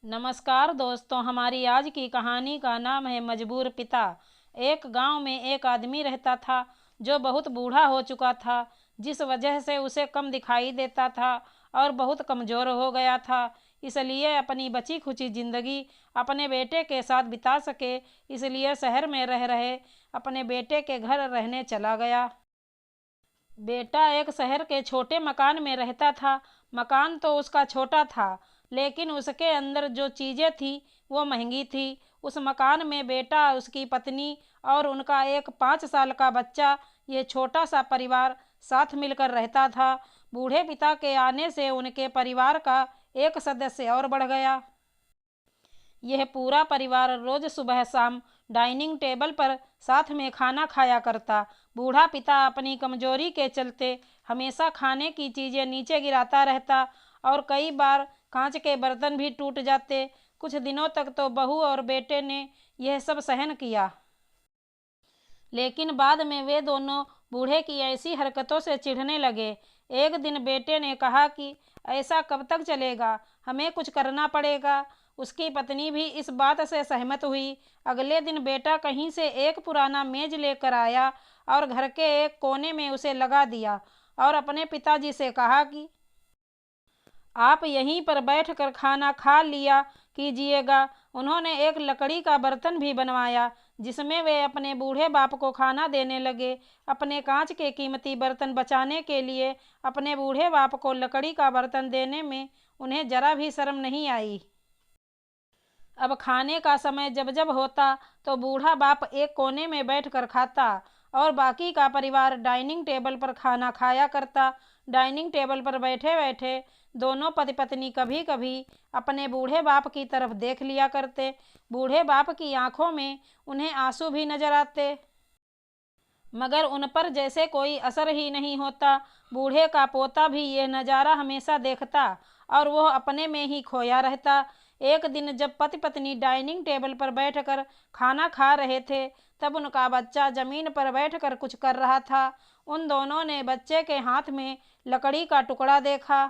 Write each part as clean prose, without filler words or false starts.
नमस्कार दोस्तों, हमारी आज की कहानी का नाम है मजबूर पिता। एक गांव में एक आदमी रहता था जो बहुत बूढ़ा हो चुका था, जिस वजह से उसे कम दिखाई देता था और बहुत कमज़ोर हो गया था। इसलिए अपनी बची खुची ज़िंदगी अपने बेटे के साथ बिता सके, इसलिए शहर में रह रहे अपने बेटे के घर रहने चला गया। बेटा एक शहर के छोटे मकान में रहता था। मकान तो उसका छोटा था, लेकिन उसके अंदर जो चीज़ें थी वो महंगी थी। उस मकान में बेटा, उसकी पत्नी और उनका एक 5 साल का बच्चा, ये छोटा सा परिवार साथ मिलकर रहता था। बूढ़े पिता के आने से उनके परिवार का एक सदस्य और बढ़ गया। यह पूरा परिवार रोज सुबह शाम डाइनिंग टेबल पर साथ में खाना खाया करता। बूढ़ा पिता अपनी कमजोरी के चलते हमेशा खाने की चीजें नीचे गिराता रहता और कई बार कांच के बर्तन भी टूट जाते। कुछ दिनों तक तो बहू और बेटे ने यह सब सहन किया, लेकिन बाद में वे दोनों बूढ़े की ऐसी हरकतों से चिढ़ने लगे। एक दिन बेटे ने कहा कि ऐसा कब तक चलेगा, हमें कुछ करना पड़ेगा। उसकी पत्नी भी इस बात से सहमत हुई। अगले दिन बेटा कहीं से एक पुराना मेज लेकर आया और घर के एक कोने में उसे लगा दिया और अपने पिताजी से कहा कि आप यहीं पर बैठकर खाना खा लिया कीजिएगा। उन्होंने एक लकड़ी का बर्तन भी बनवाया जिसमें वे अपने बूढ़े बाप को खाना देने लगे। अपने कांच के कीमती बर्तन बचाने के लिए अपने बूढ़े बाप को लकड़ी का बर्तन देने में उन्हें जरा भी शर्म नहीं आई। अब खाने का समय जब जब होता तो बूढ़ा बाप एक कोने में बैठकर खाता और बाकी का परिवार डाइनिंग टेबल पर खाना खाया करता। डाइनिंग टेबल पर बैठे बैठे दोनों पति पत्नी कभी कभी अपने बूढ़े बाप की तरफ देख लिया करते। बूढ़े बाप की आंखों में उन्हें आंसू भी नजर आते, मगर उन पर जैसे कोई असर ही नहीं होता। बूढ़े का पोता भी यह नज़ारा हमेशा देखता और वह अपने में ही खोया रहता। एक दिन जब पति पत्नी डाइनिंग टेबल पर बैठकर खाना खा रहे थे, तब उनका बच्चा जमीन पर बैठकर कुछ कर रहा था। उन दोनों ने बच्चे के हाथ में लकड़ी का टुकड़ा देखा,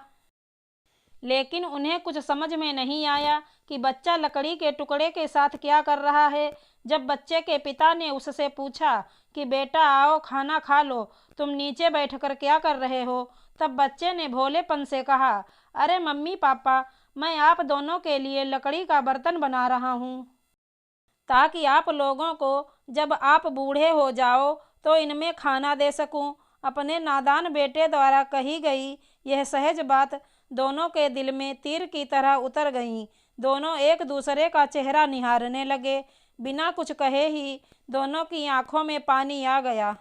लेकिन उन्हें कुछ समझ में नहीं आया कि बच्चा लकड़ी के टुकड़े के साथ क्या कर रहा है। जब बच्चे के पिता ने उससे पूछा कि बेटा आओ खाना खा लो, तुम नीचे बैठकर क्या कर रहे हो, तब बच्चे ने भोलेपन से कहा, अरे मम्मी पापा, मैं आप दोनों के लिए लकड़ी का बर्तन बना रहा हूँ ताकि आप लोगों को जब आप बूढ़े हो जाओ तो इनमें खाना दे सकूं। अपने नादान बेटे द्वारा कही गई यह सहज बात दोनों के दिल में तीर की तरह उतर गई। दोनों एक दूसरे का चेहरा निहारने लगे। बिना कुछ कहे ही दोनों की आंखों में पानी आ गया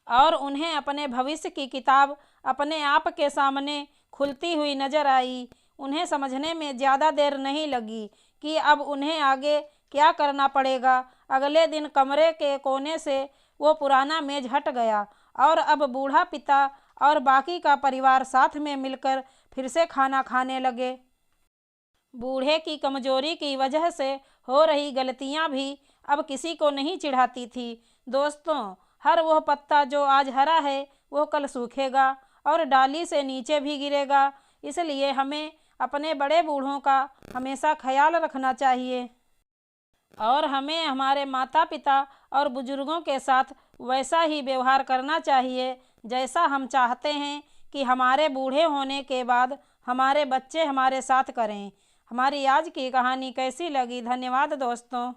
और उन्हें अपने भविष्य की किताब अपने आप के सामने खुलती हुई नजर आई। उन्हें समझने में ज़्यादा देर नहीं लगी कि अब उन्हें आगे क्या करना पड़ेगा। अगले दिन कमरे के कोने से वो पुराना मेज हट गया और अब बूढ़ा पिता और बाकी का परिवार साथ में मिलकर फिर से खाना खाने लगे। बूढ़े की कमजोरी की वजह से हो रही गलतियां भी अब किसी को नहीं चिढ़ाती थी। दोस्तों, हर वह पत्ता जो आज हरा है वो कल सूखेगा और डाली से नीचे भी गिरेगा। इसलिए हमें अपने बड़े बूढ़ों का हमेशा ख्याल रखना चाहिए और हमें हमारे माता पिता और बुजुर्गों के साथ वैसा ही व्यवहार करना चाहिए जैसा हम चाहते हैं कि हमारे बूढ़े होने के बाद हमारे बच्चे हमारे साथ करें। हमारी आज की कहानी कैसी लगी? धन्यवाद दोस्तों।